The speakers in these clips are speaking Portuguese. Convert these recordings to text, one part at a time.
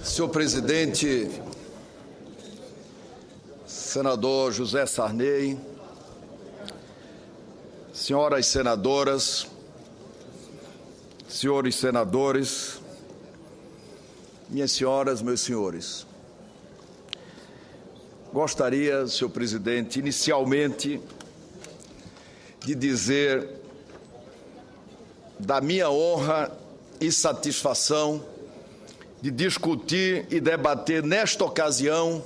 Senhor presidente, senador José Sarney, senhoras senadoras, senhores senadores, minhas senhoras, meus senhores, gostaria, senhor presidente, inicialmente de dizer da minha honra e satisfação de discutir e debater nesta ocasião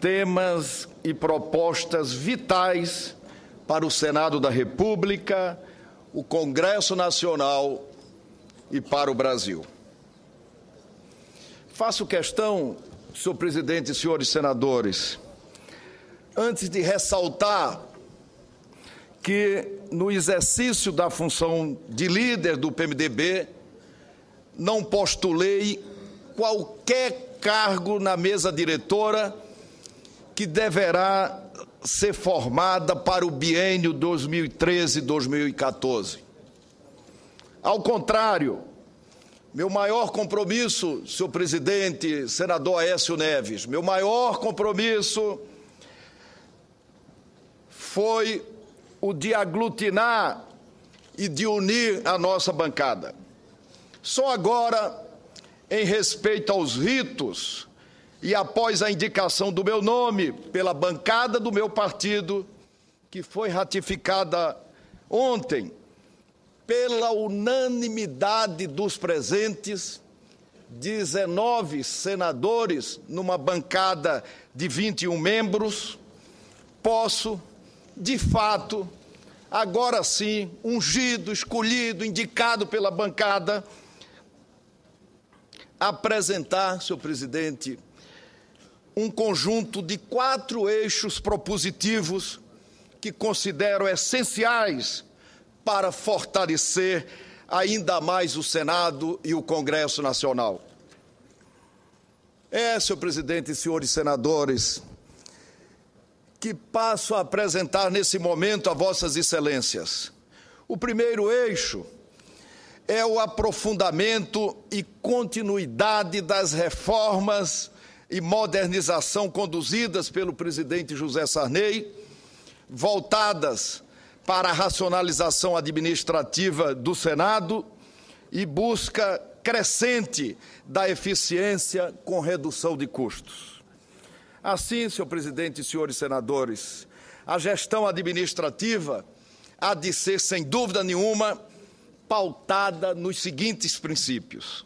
temas e propostas vitais para o Senado da República, o Congresso Nacional e para o Brasil. Faço questão, senhor presidente e senhores senadores, antes de ressaltar que no exercício da função de líder do PMDB, não postulei qualquer cargo na mesa diretora que deverá ser formada para o biênio 2013-2014. Ao contrário, meu maior compromisso, senhor presidente, senador Aécio Neves, meu maior compromisso foi o de aglutinar e de unir a nossa bancada. Só agora, em respeito aos ritos e após a indicação do meu nome pela bancada do meu partido, que foi ratificada ontem pela unanimidade dos presentes, 19 senadores numa bancada de 21 membros, posso, de fato, agora sim, ungido, escolhido, indicado pela bancada, apresentar, senhor presidente, um conjunto de 4 eixos propositivos que considero essenciais para fortalecer ainda mais o Senado e o Congresso Nacional. Senhor presidente e senhores senadores, que passo a apresentar nesse momento a vossas excelências. O primeiro eixo é o aprofundamento e continuidade das reformas e modernização conduzidas pelo presidente José Sarney, voltadas para a racionalização administrativa do Senado e busca crescente da eficiência com redução de custos. Assim, senhor presidente e senhores senadores, a gestão administrativa há de ser, sem dúvida nenhuma, pautada nos seguintes princípios: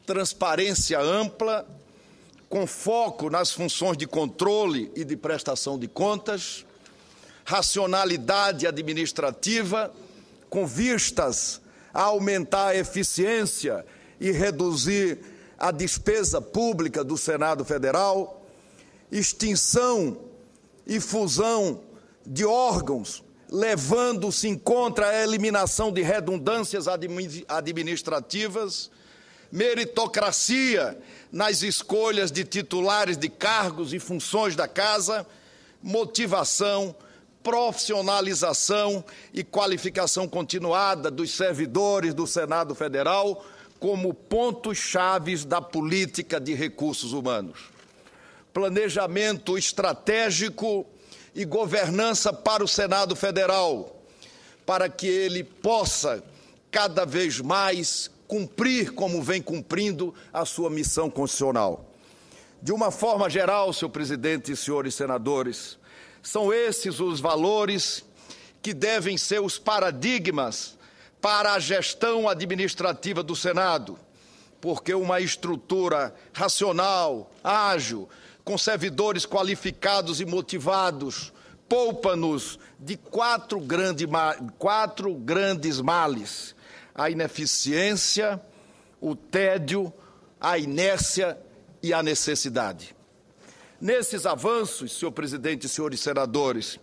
transparência ampla, com foco nas funções de controle e de prestação de contas, racionalidade administrativa, com vistas a aumentar a eficiência e reduzir a despesa pública do Senado Federal, extinção e fusão de órgãos, levando-se em conta a eliminação de redundâncias administrativas, meritocracia nas escolhas de titulares de cargos e funções da Casa, motivação, profissionalização e qualificação continuada dos servidores do Senado Federal como pontos-chave da política de recursos humanos. Planejamento estratégico e governança para o Senado Federal, para que ele possa cada vez mais cumprir, como vem cumprindo, a sua missão constitucional. De uma forma geral, senhor presidente e senhores senadores, são esses os valores que devem ser os paradigmas para a gestão administrativa do Senado, porque uma estrutura racional, ágil, com servidores qualificados e motivados, poupa-nos de 4 grandes males: a ineficiência, o tédio, a inércia e a necessidade. Nesses avanços, senhor presidente e senhores senadores,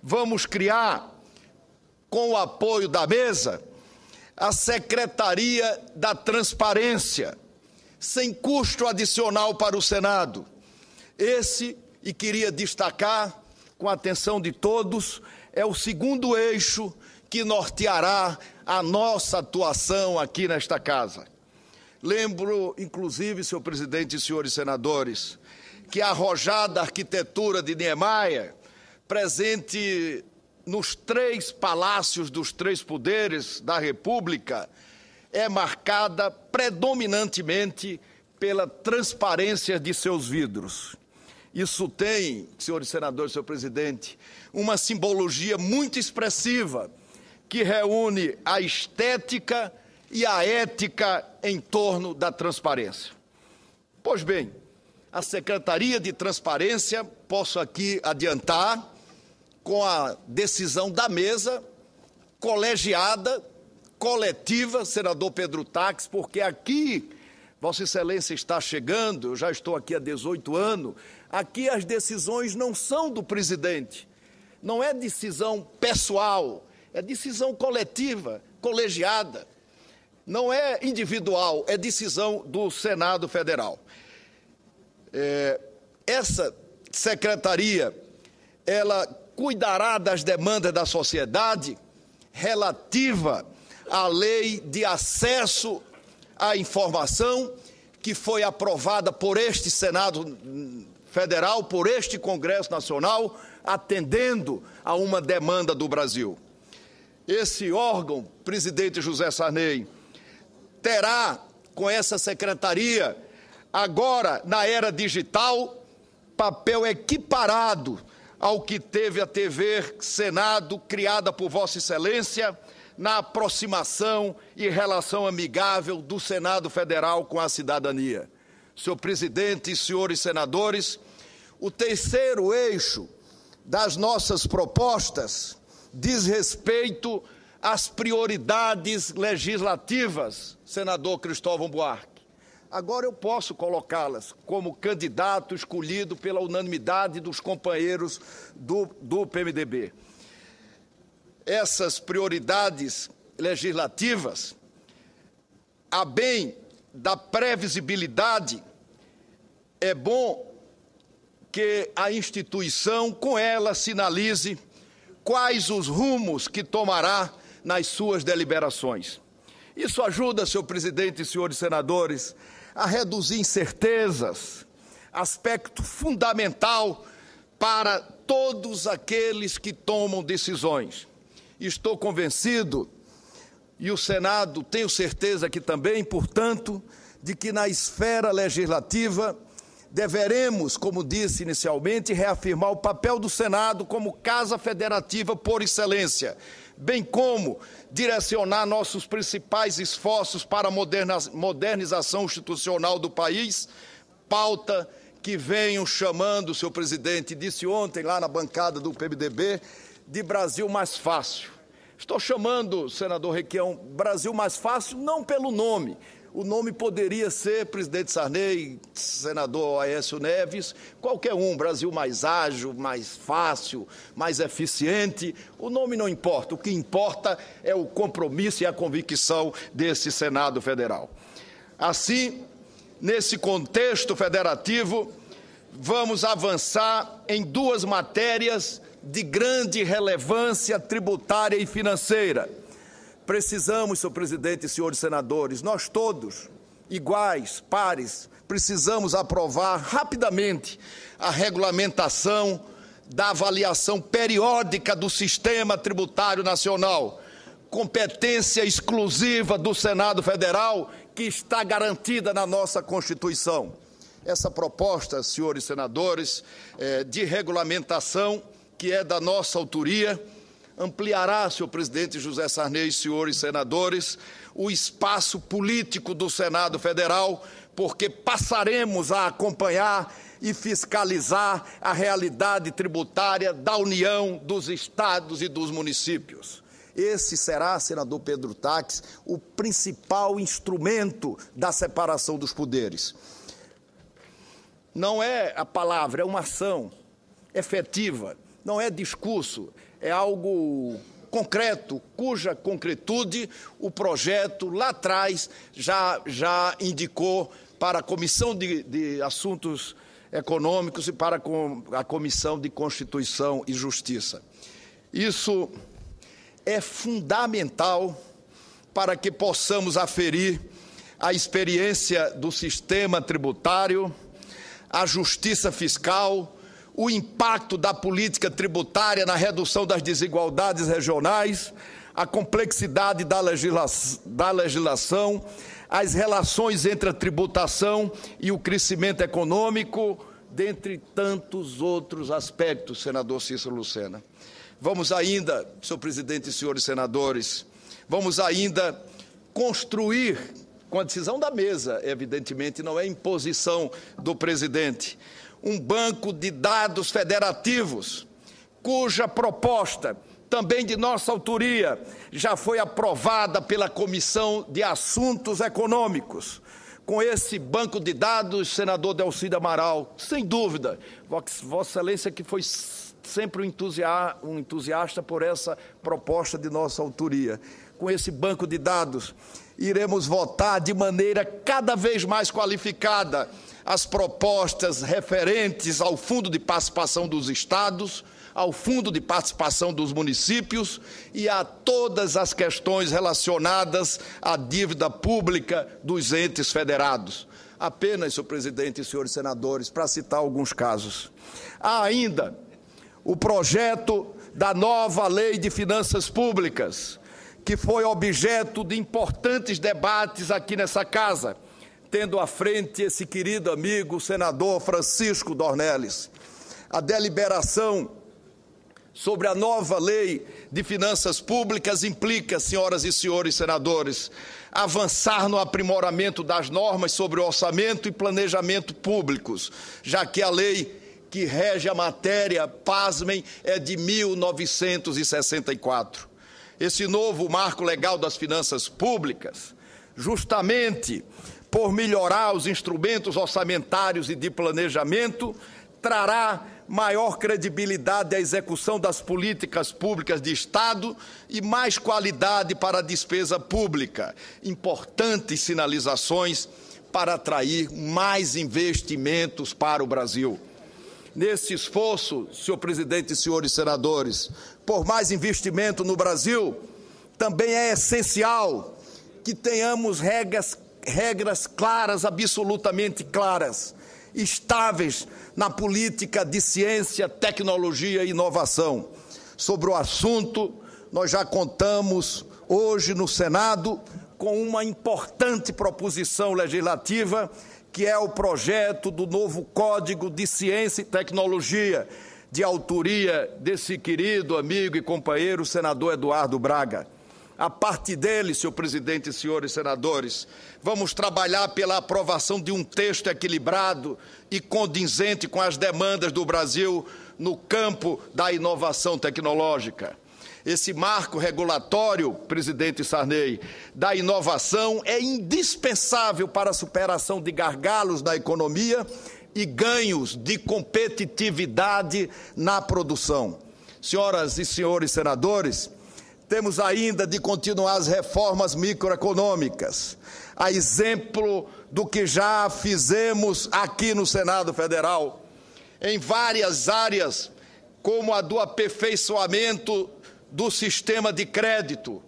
vamos criar, com o apoio da mesa, a Secretaria da Transparência, sem custo adicional para o Senado. Esse, e queria destacar, com a atenção de todos, é o segundo eixo que norteará a nossa atuação aqui nesta casa. Lembro, inclusive, senhor presidente e senhores senadores, que a arrojada arquitetura de Niemeyer, presente nos 3 palácios dos 3 poderes da República, é marcada predominantemente pela transparência de seus vidros. Isso tem, senhores senadores, senhor presidente, uma simbologia muito expressiva que reúne a estética e a ética em torno da transparência. Pois bem, a Secretaria de Transparência, posso aqui adiantar, com a decisão da mesa, colegiada, coletiva, senador Pedro Táxi, porque aqui, Vossa Excelência está chegando, eu já estou aqui há 18 anos, aqui as decisões não são do presidente, não é decisão pessoal, é decisão coletiva, colegiada, não é individual, é decisão do Senado Federal. Essa secretaria, ela cuidará das demandas da sociedade relativa à lei de acesso à informação que foi aprovada por este Senado Federal, por este Congresso Nacional, atendendo a uma demanda do Brasil. Esse órgão, presidente José Sarney, terá com essa secretaria, agora na era digital, papel equiparado ao que teve a TV Senado, criada por Vossa Excelência, na aproximação e relação amigável do Senado Federal com a cidadania. Senhor presidente e senhores senadores, o terceiro eixo das nossas propostas diz respeito às prioridades legislativas, senador Cristóvão Buarque. Agora eu posso colocá-las como candidato escolhido pela unanimidade dos companheiros do PMDB. Essas prioridades legislativas, a bem da previsibilidade, é bom que a instituição, com ela, sinalize quais os rumos que tomará nas suas deliberações. Isso ajuda, senhor presidente e senhores senadores, a reduzir incertezas, aspecto fundamental para todos aqueles que tomam decisões. Estou convencido, e o Senado tenho certeza que também, portanto, de que na esfera legislativa deveremos, como disse inicialmente, reafirmar o papel do Senado como casa federativa por excelência, bem como direcionar nossos principais esforços para a modernização institucional do país, pauta que venho chamando, senhor presidente, disse ontem lá na bancada do PMDB, de Brasil mais fácil. Estou chamando, senador Requião, Brasil mais fácil não pelo nome. O nome poderia ser presidente Sarney, senador Aécio Neves, qualquer um, Brasil mais ágil, mais fácil, mais eficiente. O nome não importa, o que importa é o compromisso e a convicção desse Senado Federal. Assim, nesse contexto federativo, vamos avançar em 2 matérias de grande relevância tributária e financeira. Precisamos, senhor presidente e senhores senadores, nós todos, iguais, pares, precisamos aprovar rapidamente a regulamentação da avaliação periódica do sistema tributário nacional, competência exclusiva do Senado Federal, que está garantida na nossa Constituição. Essa proposta, senhores senadores, de regulamentação, que é da nossa autoria, ampliará, senhor presidente José Sarney e senhores senadores, o espaço político do Senado Federal, porque passaremos a acompanhar e fiscalizar a realidade tributária da União, dos estados e dos municípios. Esse será, senador Pedro Táxi, o principal instrumento da separação dos poderes. Não é a palavra, é uma ação efetiva, não é discurso, é algo concreto, cuja concretude o projeto lá atrás já indicou para a Comissão de Assuntos Econômicos e para a Comissão de Constituição e Justiça. Isso é fundamental para que possamos aferir a experiência do sistema tributário, a justiça fiscal, o impacto da política tributária na redução das desigualdades regionais, a complexidade da legislação, as relações entre a tributação e o crescimento econômico, dentre tantos outros aspectos, senador Cícero Lucena. Vamos ainda, senhor presidente e senhores senadores, vamos ainda construir, com a decisão da mesa, evidentemente, não é imposição do presidente, um banco de dados federativos, cuja proposta, também de nossa autoria, já foi aprovada pela Comissão de Assuntos Econômicos. Com esse banco de dados, senador Delcídio Amaral, sem dúvida, Vossa Excelência que foi sempre um entusiasta por essa proposta de nossa autoria. Com esse banco de dados, iremos votar de maneira cada vez mais qualificada as propostas referentes ao Fundo de Participação dos Estados, ao Fundo de Participação dos Municípios e a todas as questões relacionadas à dívida pública dos entes federados. Apenas, senhor presidente e senhores senadores, para citar alguns casos. Há ainda o projeto da nova Lei de Finanças Públicas, que foi objeto de importantes debates aqui nessa casa, tendo à frente esse querido amigo, o senador Francisco Dornelles. A deliberação sobre a nova Lei de Finanças Públicas implica, senhoras e senhores senadores, avançar no aprimoramento das normas sobre orçamento e planejamento públicos, já que a lei que rege a matéria, pasmem, é de 1964. Esse novo marco legal das finanças públicas, justamente por melhorar os instrumentos orçamentários e de planejamento, trará maior credibilidade à execução das políticas públicas de Estado e mais qualidade para a despesa pública. Importantes sinalizações para atrair mais investimentos para o Brasil. Nesse esforço, senhor presidente e senhores senadores, por mais investimento no Brasil, também é essencial que tenhamos regras claras, absolutamente claras, estáveis na política de ciência, tecnologia e inovação. Sobre o assunto, nós já contamos hoje no Senado com uma importante proposição legislativa, que é o projeto do novo Código de Ciência e Tecnologia, de autoria desse querido amigo e companheiro, senador Eduardo Braga. A partir dele, senhor presidente e senhores senadores, vamos trabalhar pela aprovação de um texto equilibrado e condizente com as demandas do Brasil no campo da inovação tecnológica. Esse marco regulatório, presidente Sarney, da inovação é indispensável para a superação de gargalos da economia e ganhos de competitividade na produção. Senhoras e senhores senadores, temos ainda de continuar as reformas microeconômicas, a exemplo do que já fizemos aqui no Senado Federal, em várias áreas, como a do aperfeiçoamento do sistema de crédito,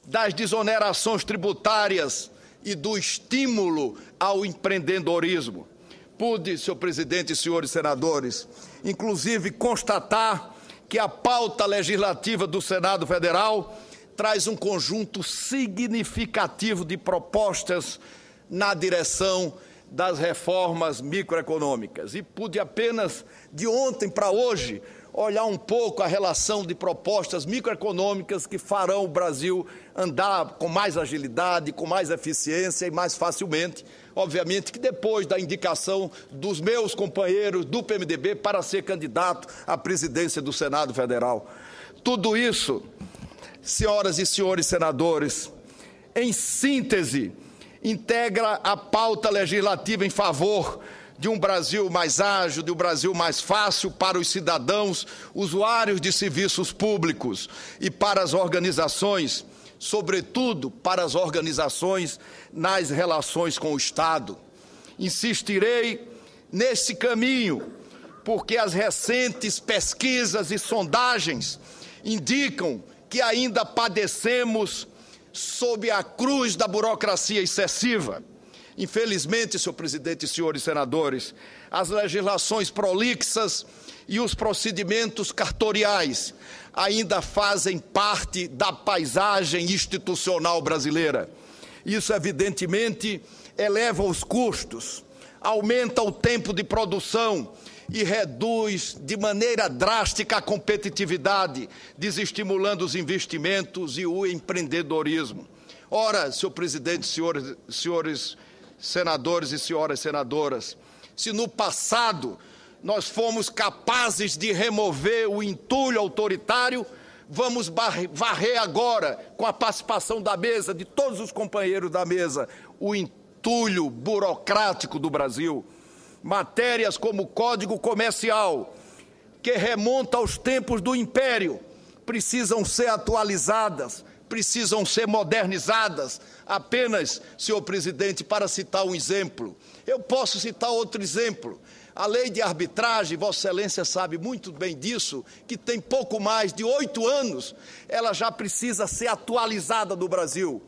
das desonerações tributárias e do estímulo ao empreendedorismo. Pude, senhor presidente e senhores senadores, inclusive constatar que a pauta legislativa do Senado Federal traz um conjunto significativo de propostas na direção das reformas microeconômicas. E pude apenas, de ontem para hoje, olhar um pouco a relação de propostas microeconômicas que farão o Brasil andar com mais agilidade, com mais eficiência e mais facilmente. Obviamente que depois da indicação dos meus companheiros do PMDB para ser candidato à presidência do Senado Federal. Tudo isso, senhoras e senhores senadores, em síntese, integra a pauta legislativa em favor de um Brasil mais ágil, de um Brasil mais fácil para os cidadãos, usuários de serviços públicos e para as organizações, sobretudo para as organizações nas relações com o Estado. Insistirei nesse caminho, porque as recentes pesquisas e sondagens indicam que ainda padecemos sob a cruz da burocracia excessiva. Infelizmente, senhor presidente e senhores senadores, as legislações prolixas e os procedimentos cartoriais ainda fazem parte da paisagem institucional brasileira. Isso, evidentemente, eleva os custos, aumenta o tempo de produção e reduz de maneira drástica a competitividade, desestimulando os investimentos e o empreendedorismo. Ora, senhor presidente, senhores senadores e senhoras senadoras, se no passado nós fomos capazes de remover o entulho autoritário, vamos varrer agora, com a participação da mesa, de todos os companheiros da mesa, o entulho burocrático do Brasil. Matérias como o Código Comercial, que remonta aos tempos do Império, precisam ser atualizadas, precisam ser modernizadas. Apenas, senhor presidente, para citar um exemplo, eu posso citar outro exemplo. A lei de arbitragem, Vossa Excelência sabe muito bem disso, que tem pouco mais de 8 anos, ela já precisa ser atualizada no Brasil,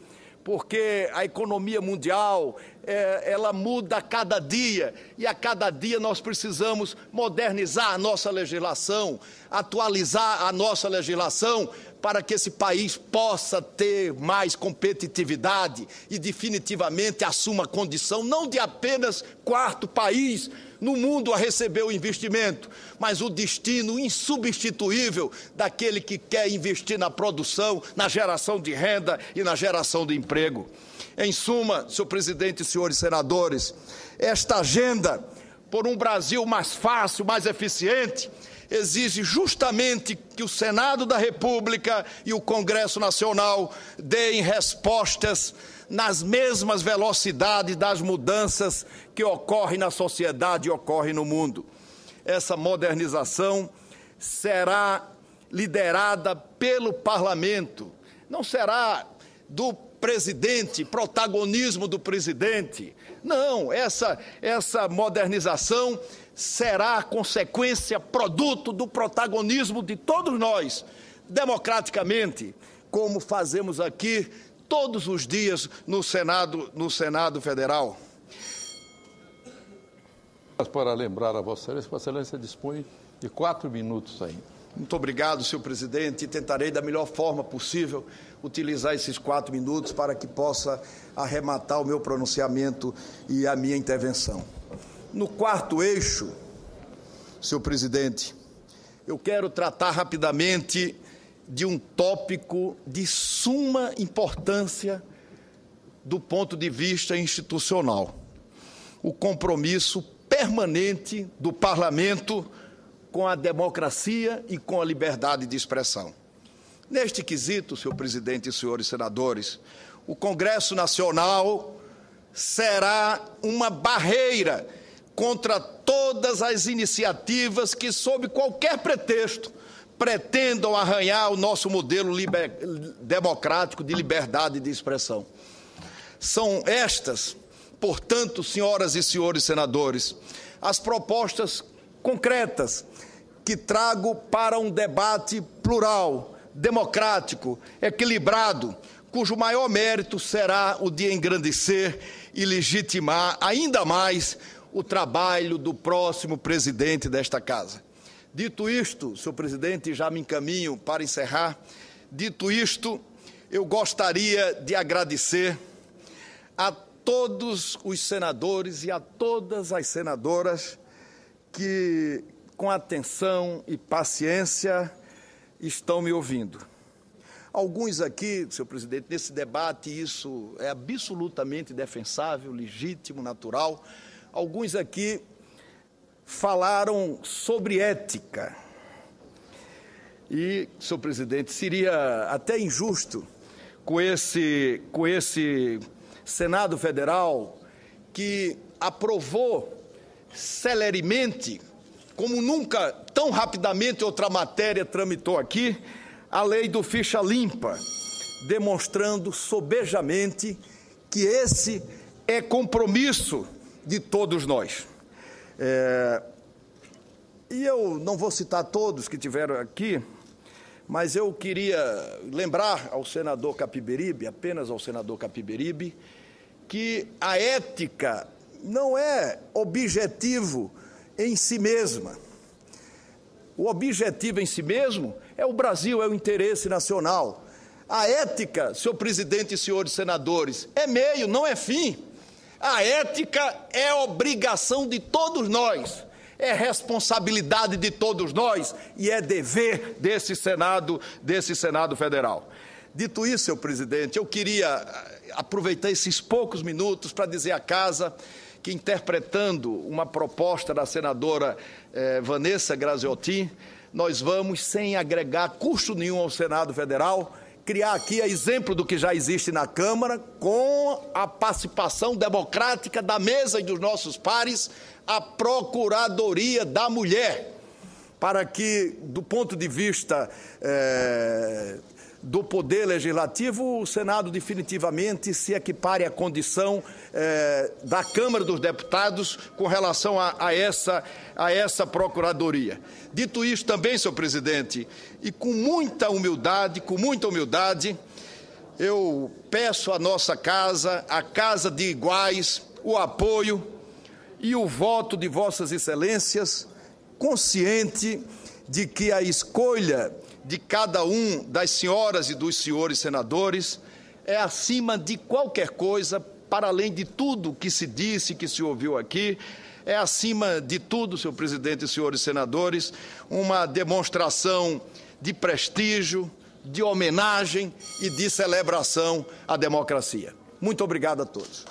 porque a economia mundial, ela muda a cada dia, e a cada dia nós precisamos modernizar a nossa legislação, atualizar a nossa legislação, para que esse país possa ter mais competitividade e definitivamente assuma a condição não de apenas quarto país no mundo a receber o investimento, mas o destino insubstituível daquele que quer investir na produção, na geração de renda e na geração de emprego. Em suma, senhor presidente e senhores senadores, esta agenda por um Brasil mais fácil, mais eficiente, exige justamente que o Senado da República e o Congresso Nacional deem respostas nas mesmas velocidades das mudanças que ocorrem na sociedade e ocorrem no mundo. Essa modernização será liderada pelo Parlamento, não será do presidente, protagonismo do presidente. Não, essa modernização será consequência, produto do protagonismo de todos nós, democraticamente, como fazemos aqui todos os dias no Senado Federal. Para lembrar a Vossa Excelência dispõe de 4 minutos ainda. Muito obrigado, senhor presidente, e tentarei da melhor forma possível utilizar esses 4 minutos para que possa arrematar o meu pronunciamento e a minha intervenção. No quarto eixo, senhor presidente, eu quero tratar rapidamente de um tópico de suma importância do ponto de vista institucional: o compromisso permanente do Parlamento com a democracia e com a liberdade de expressão. Neste quesito, senhor presidente e senhores senadores, o Congresso Nacional será uma barreira contra todas as iniciativas que, sob qualquer pretexto, pretendam arranhar o nosso modelo democrático de liberdade de expressão. São estas, portanto, senhoras e senhores senadores, as propostas concretas que trago para um debate plural, democrático, equilibrado, cujo maior mérito será o de engrandecer e legitimar ainda mais o trabalho do próximo presidente desta Casa. Dito isto, senhor presidente, já me encaminho para encerrar. Dito isto, eu gostaria de agradecer a todos os senadores e a todas as senadoras que, com atenção e paciência, estão me ouvindo. Alguns aqui, senhor presidente, nesse debate, isso é absolutamente defensável, legítimo, natural. Alguns aqui falaram sobre ética. E, senhor presidente, seria até injusto com esse Senado Federal que aprovou celeremente, como nunca, tão rapidamente outra matéria tramitou aqui, a lei do ficha limpa, demonstrando sobejamente que esse é compromisso de todos nós. E eu não vou citar todos que tiveram aqui, mas eu queria lembrar ao senador Capiberibe, apenas ao senador Capiberibe, que a ética não é objetivo em si mesma. O objetivo em si mesmo é o Brasil, é o interesse nacional. A ética, senhor presidente e senhores senadores, é meio, não é fim. A ética é obrigação de todos nós, é responsabilidade de todos nós e é dever desse Senado Federal. Dito isso, senhor presidente, eu queria aproveitar esses poucos minutos para dizer à Casa que, interpretando uma proposta da senadora Vanessa Graziotin, nós vamos, sem agregar custo nenhum ao Senado Federal, criar aqui, a exemplo do que já existe na Câmara, com a participação democrática da mesa e dos nossos pares, a Procuradoria da Mulher, para que, do ponto de vista do Poder Legislativo, o Senado definitivamente se equipare à condição da Câmara dos Deputados com relação a essa Procuradoria. Dito isso também, senhor presidente, e com muita humildade, eu peço à nossa Casa, à Casa de Iguais, o apoio e o voto de vossas excelências, consciente de que a escolha de cada um das senhoras e dos senhores senadores é acima de qualquer coisa, para além de tudo que se disse, que se ouviu aqui, é acima de tudo, senhor presidente e senhores senadores, uma demonstração de prestígio, de homenagem e de celebração à democracia. Muito obrigado a todos.